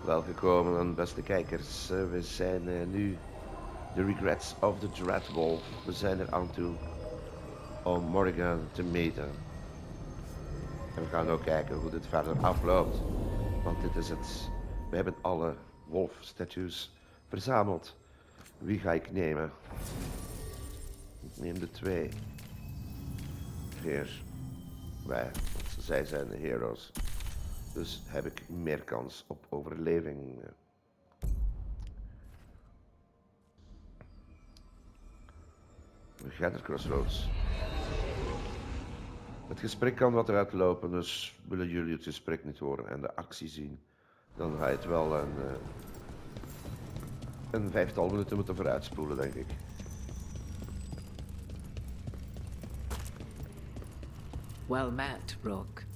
Welgekomen, beste kijkers. We zijn nu The Regrets of the Dreadwolf. We zijn er aan toe om Morgan te meten. En we gaan ook kijken hoe dit verder afloopt. Want dit is het. We hebben alle wolf-statues verzameld. Wie ga ik nemen? Ik neem de twee. Hier. Wij, want zij zijn de heroes. Dus heb ik meer kans op overleving. We gaan naar Crossroads. Het gesprek kan wat eruit lopen, dus willen jullie het gesprek niet horen en de actie zien, dan ga je het wel een vijftal minuten moeten vooruitspoelen, denk ik. Well met, Rook.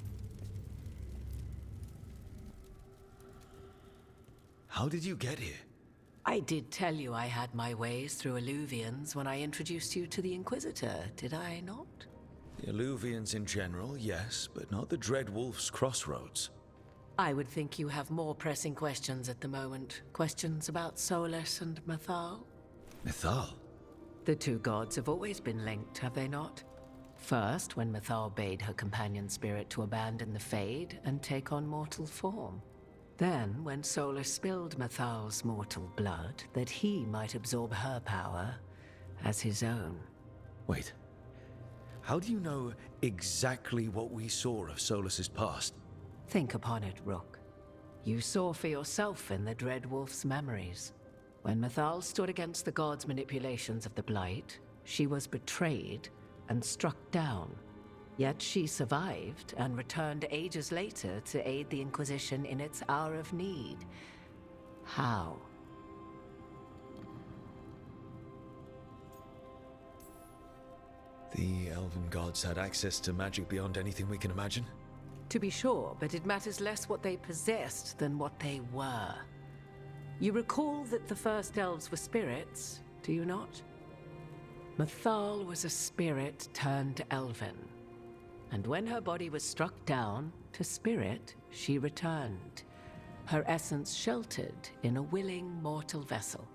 How did you get here? I did tell you I had my ways through Illuvians when I introduced you to the Inquisitor, did I not? The Illuvians in general, yes, but not the Dreadwolf's Crossroads. I would think you have more pressing questions at the moment. Questions about Solus and Mathal? Mythal? The two gods have always been linked, have they not? First, when Mathal bade her companion spirit to abandon the Fade and take on mortal form. Then, when Solus spilled Mathal's mortal blood, that he might absorb her power as his own. Wait. How do you know exactly what we saw of Solus's past? Think upon it, Rook. You saw for yourself in the Dreadwolf's memories. When Mathal stood against the gods' manipulations of the Blight, she was betrayed and struck down. Yet she survived and returned ages later to aid the Inquisition in its hour of need. How? The elven gods had access to magic beyond anything we can imagine? To be sure, but it matters less what they possessed than what they were. You recall that the first elves were spirits, do you not? Mathal was a spirit turned elven. And when her body was struck down, to spirit she returned, her essence sheltered in a willing mortal vessel.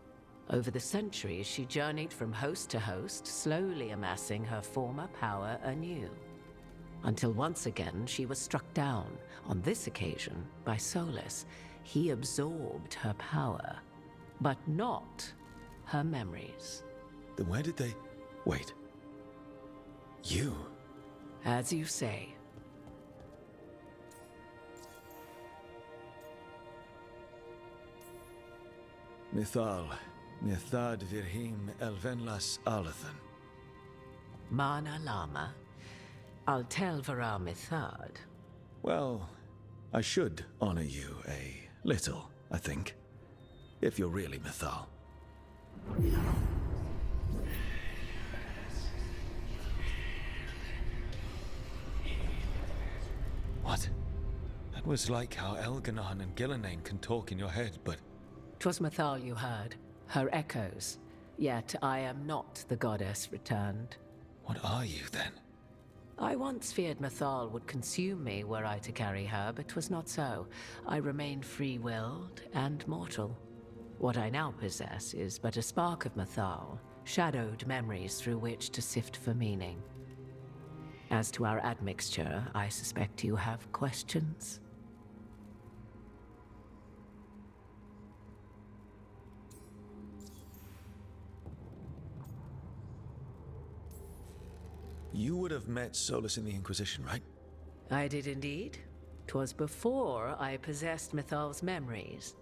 Over the centuries, she journeyed from host to host, slowly amassing her former power anew. Until once again she was struck down, on this occasion by Solus. He absorbed her power, but not her memories. Then where did they... Wait. You? As you say. Mythal. Mythad Virhim Elvenlas Alathan. Mana Lama. Altel Vara Mythad. Well, I should honor you a little, I think. If you're really Mythal. What? That was like how Elganon and Gillenane can talk in your head, but... 'Twas Mathal you heard, her echoes. Yet I am not the goddess returned. What are you, then? I once feared Mathal would consume me were I to carry her, but 'twas not so. I remain free-willed and mortal. What I now possess is but a spark of Mathal, shadowed memories through which to sift for meaning. As to our admixture, I suspect you have questions. You would have met Solus in the Inquisition, right? I did indeed. 'Twas before I possessed Mathal's memories.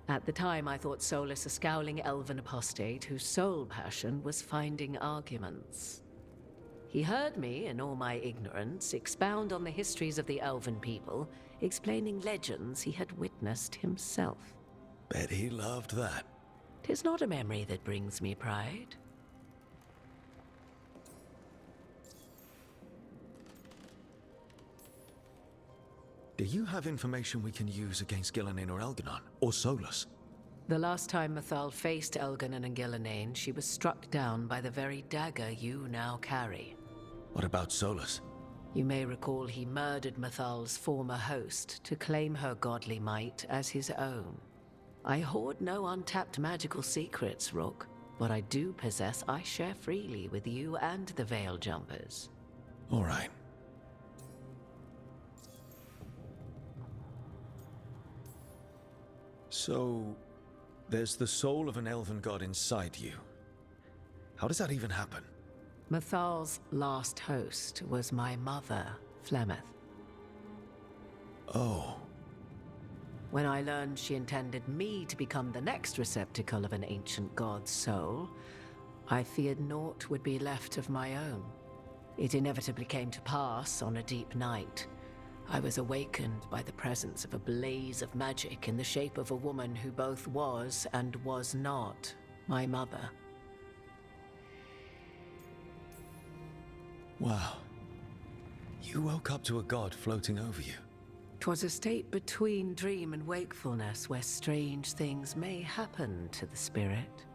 At the time, I thought Solus a scowling elven apostate whose sole passion was finding arguments. He heard me, in all my ignorance, expound on the histories of the elven people, explaining legends he had witnessed himself. Bet he loved that. 'Tis not a memory that brings me pride. Do you have information we can use against Gillenane or Elganon? Or Solus? The last time Mathal faced Elganon and Gillenane, she was struck down by the very dagger you now carry. What about Solus? You may recall he murdered Mathal's former host to claim her godly might as his own. I hoard no untapped magical secrets, Rook. What I do possess, I share freely with you and the Veil Jumpers. All right. So, there's the soul of an elven god inside you. How does that even happen? Mathal's last host was my mother, Flemeth. Oh. When I learned she intended me to become the next receptacle of an ancient god's soul, I feared naught would be left of my own. It inevitably came to pass on a deep night. I was awakened by the presence of a blaze of magic in the shape of a woman who both was and was not my mother. Wow. You woke up to a god floating over you. 'Twas a state between dream and wakefulness where strange things may happen to the spirit.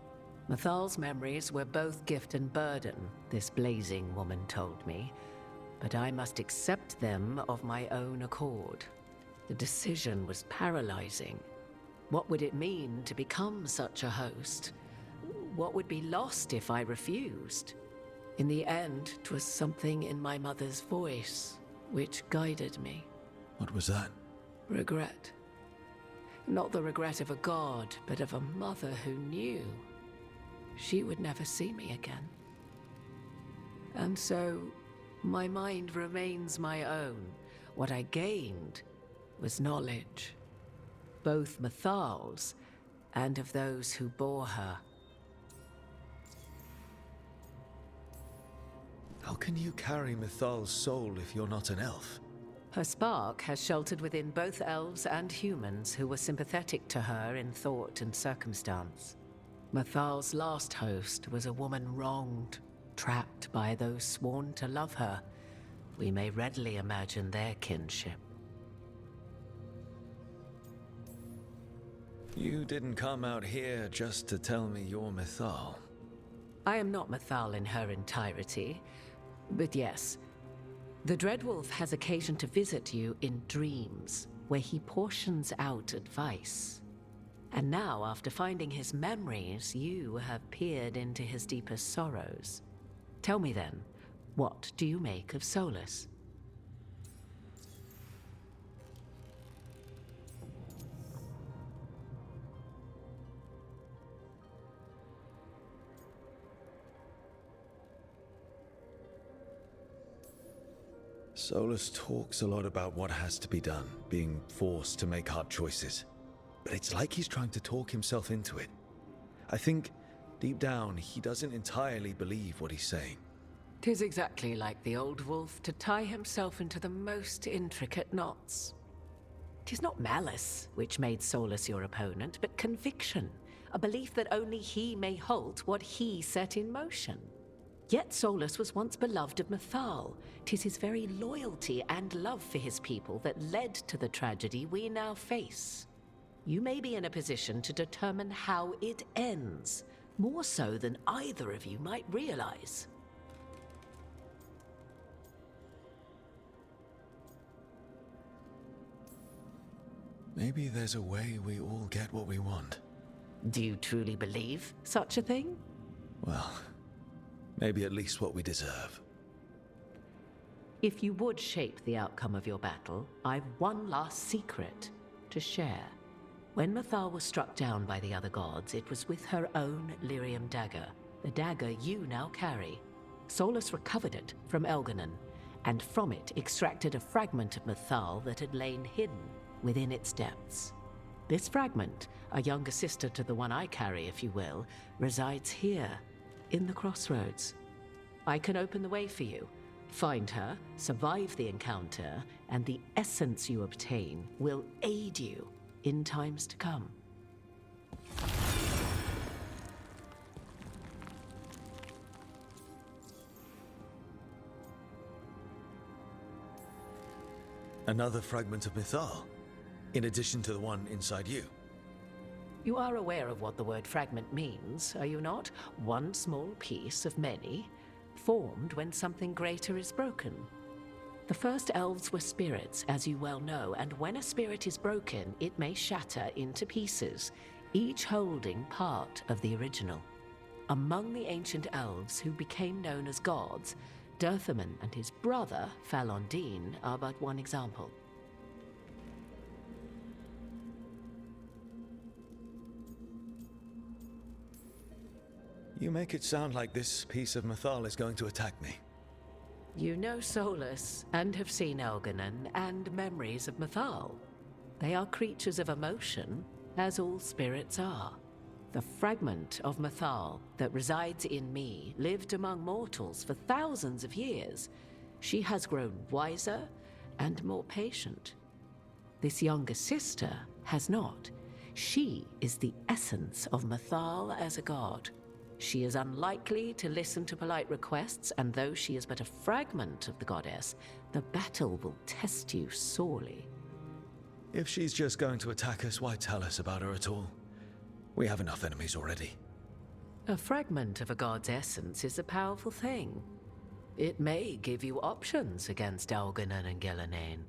Mathal's memories were both gift and burden, this blazing woman told me, but I must accept them of my own accord. The decision was paralyzing. What would it mean to become such a host? What would be lost if I refused? In the end, 'twas something in my mother's voice which guided me. What was that? Regret. Not the regret of a god, but of a mother who knew she would never see me again. And so, my mind remains my own. What I gained was knowledge, both Mathal's and of those who bore her. How can you carry Mathal's soul if you're not an elf? Her spark has sheltered within both elves and humans who were sympathetic to her in thought and circumstance. Mathal's last host was a woman wronged, trapped by those sworn to love her. We may readily imagine their kinship. You didn't come out here just to tell me you're Mathal. I am not Mathal in her entirety, but yes, the Dreadwolf has occasion to visit you in dreams, where he portions out advice. And now, after finding his memories, you have peered into his deepest sorrows. Tell me then, what do you make of Solus? Solus talks a lot about what has to be done, being forced to make hard choices. But it's like he's trying to talk himself into it. I think, deep down, he doesn't entirely believe what he's saying. 'Tis exactly like the old wolf to tie himself into the most intricate knots. 'Tis not malice which made Solus your opponent, but conviction, a belief that only he may halt what he set in motion. Yet Solus was once beloved of Mathal. 'Tis his very loyalty and love for his people that led to the tragedy we now face. You may be in a position to determine how it ends, more so than either of you might realize. Maybe there's a way we all get what we want. Do you truly believe such a thing? Well, maybe at least what we deserve. If you would shape the outcome of your battle, I've one last secret to share. When Mathal was struck down by the other gods, it was with her own lyrium dagger, the dagger you now carry. Solus recovered it from Elganon, and from it extracted a fragment of Mathal that had lain hidden within its depths. This fragment, a younger sister to the one I carry, if you will, resides here, in the crossroads. I can open the way for you. Find her, survive the encounter, and the essence you obtain will aid you in times to come. Another fragment of Mathal, in addition to the one inside you. You are aware of what the word fragment means, are you not? One small piece of many, formed when something greater is broken. The first elves were spirits, as you well know, and when a spirit is broken, it may shatter into pieces. each holding part of the original. Among the ancient elves who became known as gods, Dirthaman and his brother, Falondine, are but one example. You make it sound like this piece of Mythal is going to attack me. You know Solus, and have seen Elganon, and memories of Mythal. They are creatures of emotion, as all spirits are. The fragment of Mythal that resides in me lived among mortals for thousands of years. She has grown wiser and more patient. This younger sister has not. She is the essence of Mythal as a god. She is unlikely to listen to polite requests, and though she is but a fragment of the goddess, the battle will test you sorely. If she's just going to attack us, why tell us about her at all? We have enough enemies already. A fragment of a god's essence is a powerful thing. It may give you options against Elganon and Gillenane,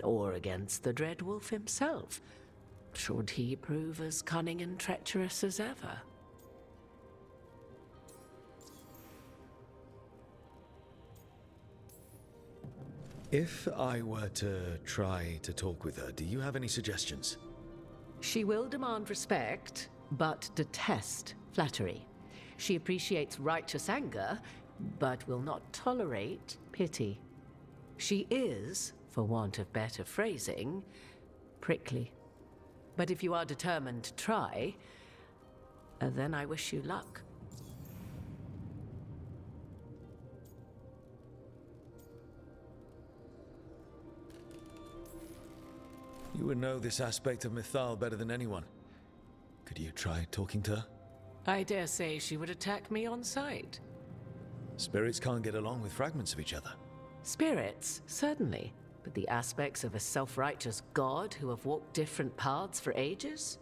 or against the Dreadwolf himself, should he prove as cunning and treacherous as ever. If I were to try to talk with her, do you have any suggestions? She will demand respect, but detest flattery. She appreciates righteous anger, but will not tolerate pity. She is, for want of better phrasing, prickly. But if you are determined to try, then I wish you luck. You would know this aspect of Mythal better than anyone. Could you try talking to her? I dare say she would attack me on sight. Spirits can't get along with fragments of each other. Spirits, certainly. But the aspects of a self-righteous god who have walked different paths for ages?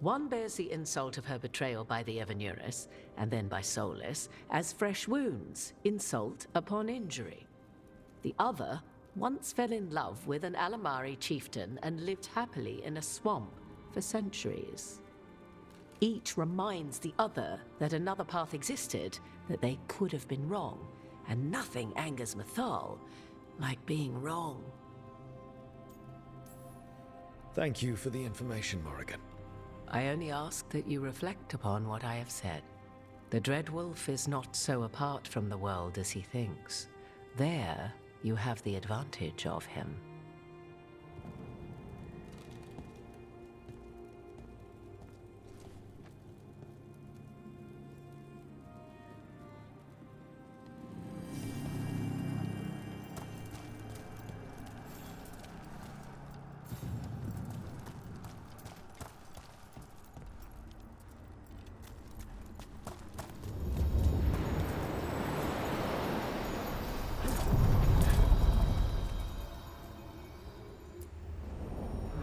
One bears the insult of her betrayal by the Evanuris, and then by Solus, as fresh wounds, insult upon injury. The other once fell in love with an Alamari chieftain and lived happily in a swamp for centuries. Each reminds the other that another path existed, that they could have been wrong, and nothing angers Mythal like being wrong. Thank you for the information, Morrigan. I only ask that you reflect upon what I have said. The Dreadwolf is not so apart from the world as he thinks. There, you have the advantage of him.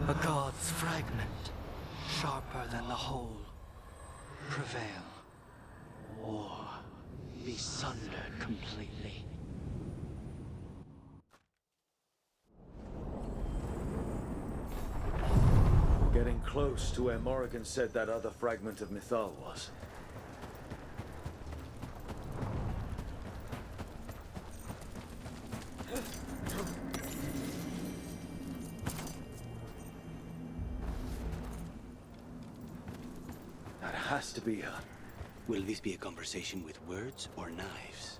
A god's fragment, sharper than the whole. Prevail, or be sundered completely. Getting close to where Morrigan said that other fragment of Mythal was. That has to be her. Will this be a conversation with words or knives?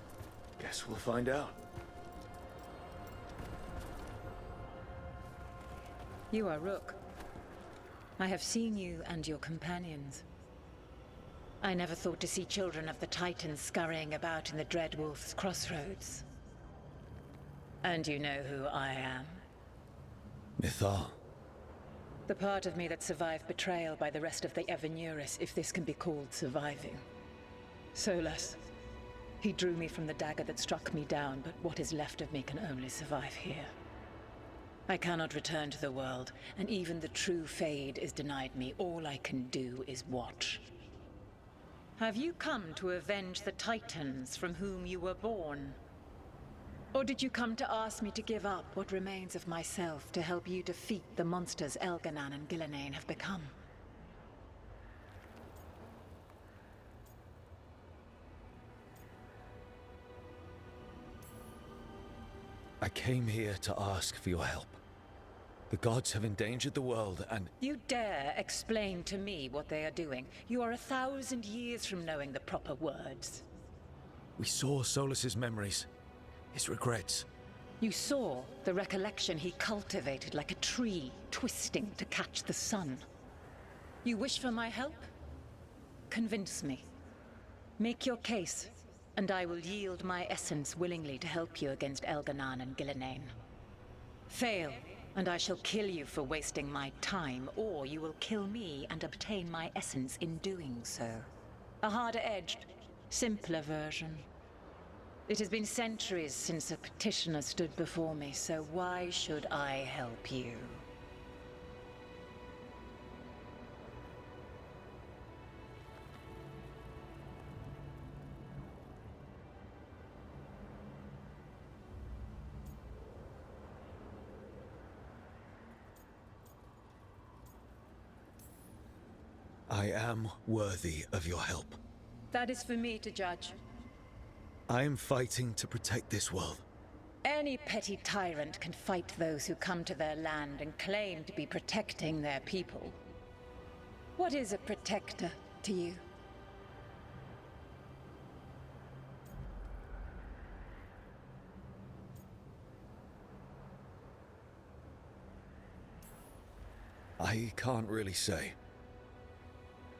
Guess we'll find out. You are Rook. I have seen you and your companions. I never thought to see children of the Titans scurrying about in the Dreadwolf's crossroads. And you know who I am. Mythal. The part of me that survived betrayal by the rest of the Evanuris, if this can be called surviving. Solus. He drew me from the dagger that struck me down, but what is left of me can only survive here. I cannot return to the world, and even the true Fade is denied me. All I can do is watch. Have you come to avenge the Titans from whom you were born? Or did you come to ask me to give up what remains of myself to help you defeat the monsters Elganon and Gillenane have become? I came here to ask for your help. The gods have endangered the world, and You dare explain to me what they are doing? You are 1,000 years from knowing the proper words. we saw Solus's memories, his regrets. You saw the recollection he cultivated like a tree, twisting to catch the sun. You wish for my help? Convince me. Make your case, and I will yield my essence willingly to help you against Elganan and Gillenane. Fail, and I shall kill you for wasting my time, or you will kill me and obtain my essence in doing so. A harder-edged, simpler version. It has been centuries since a petitioner stood before me, so why should I help you? I am worthy of your help. That is for me to judge. I am fighting to protect this world. Any petty tyrant can fight those who come to their land and claim to be protecting their people. What is a protector to you? I can't really say.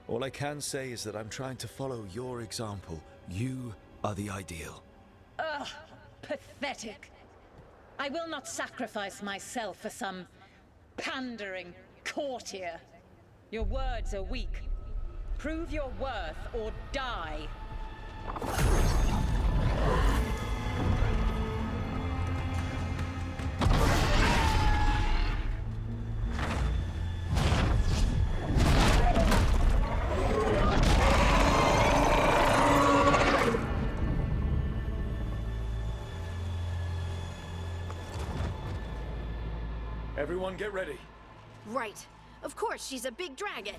All I can say is that I'm trying to follow your example. You are the ideal. Ugh, pathetic. I will not sacrifice myself for some pandering courtier. Your words are weak. Prove your worth or die. Everyone get ready. Right. Of course, she's a big dragon.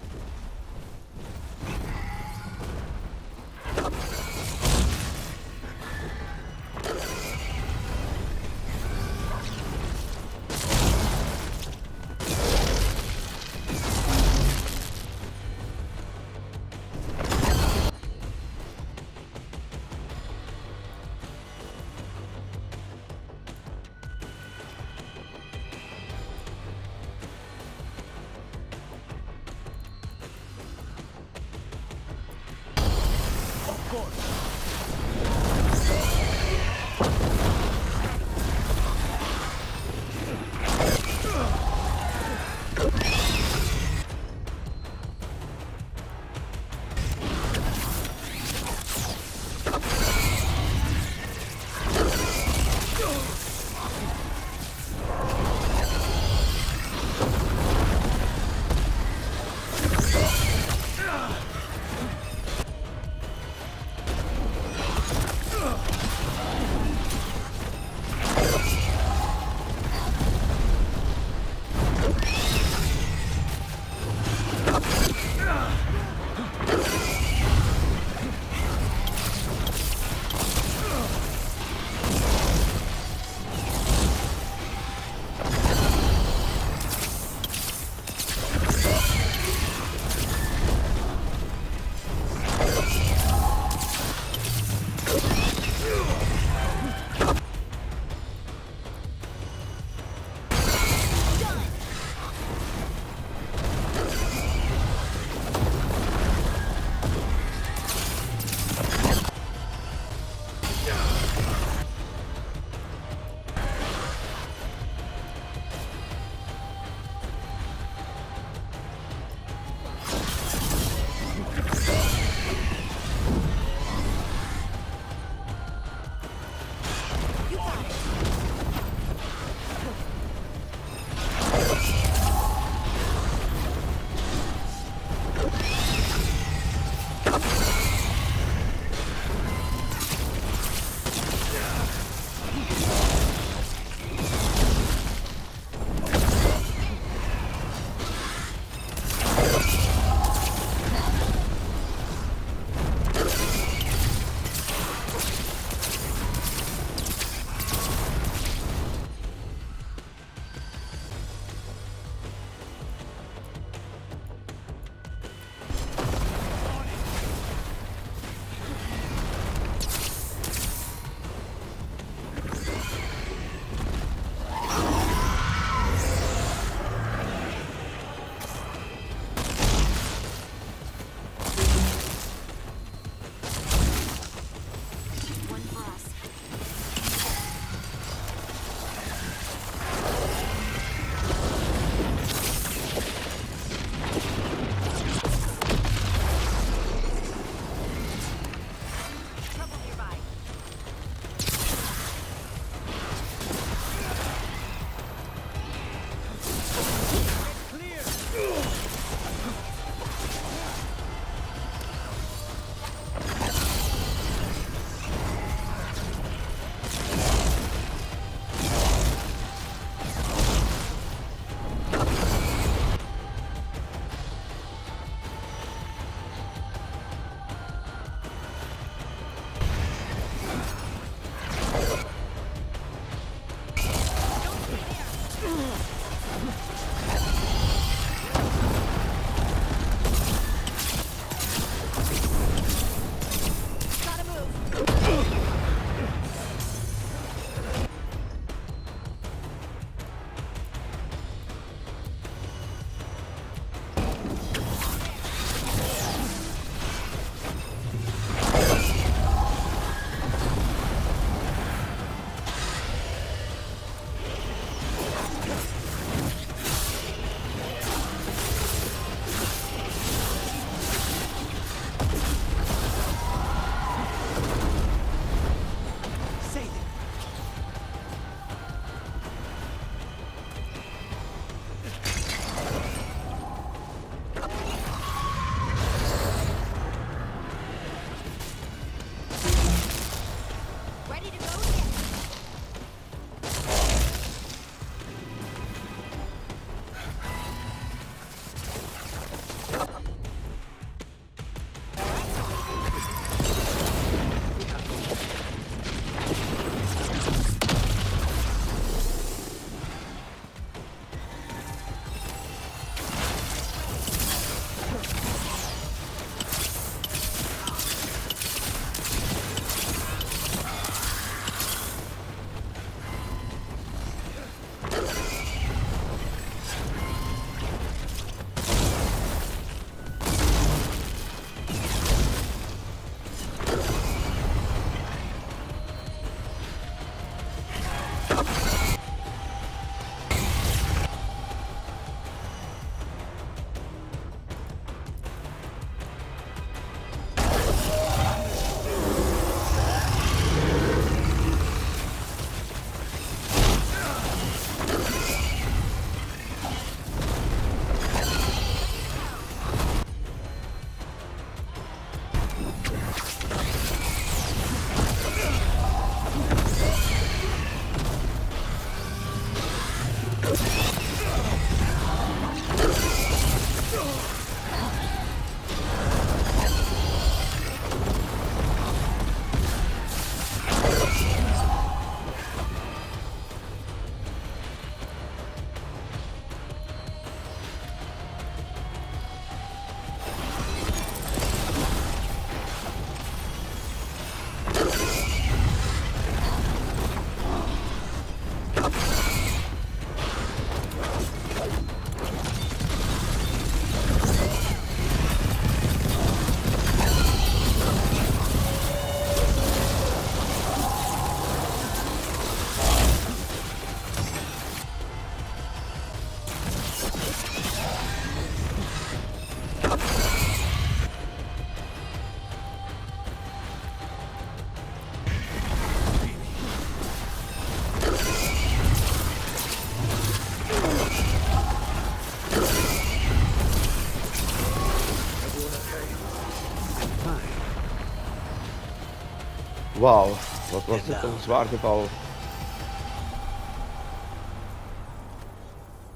Wauw, wat was dit een zwaar geval.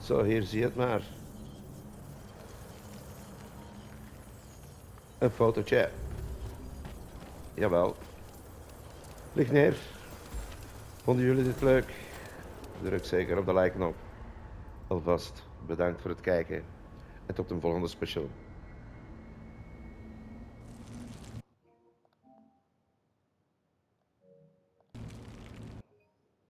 Zo, hier zie je het maar. Een fotootje. Jawel. Ligt neer. Vonden jullie dit leuk? Druk zeker op de like-knop. Alvast bedankt voor het kijken en tot een volgende special.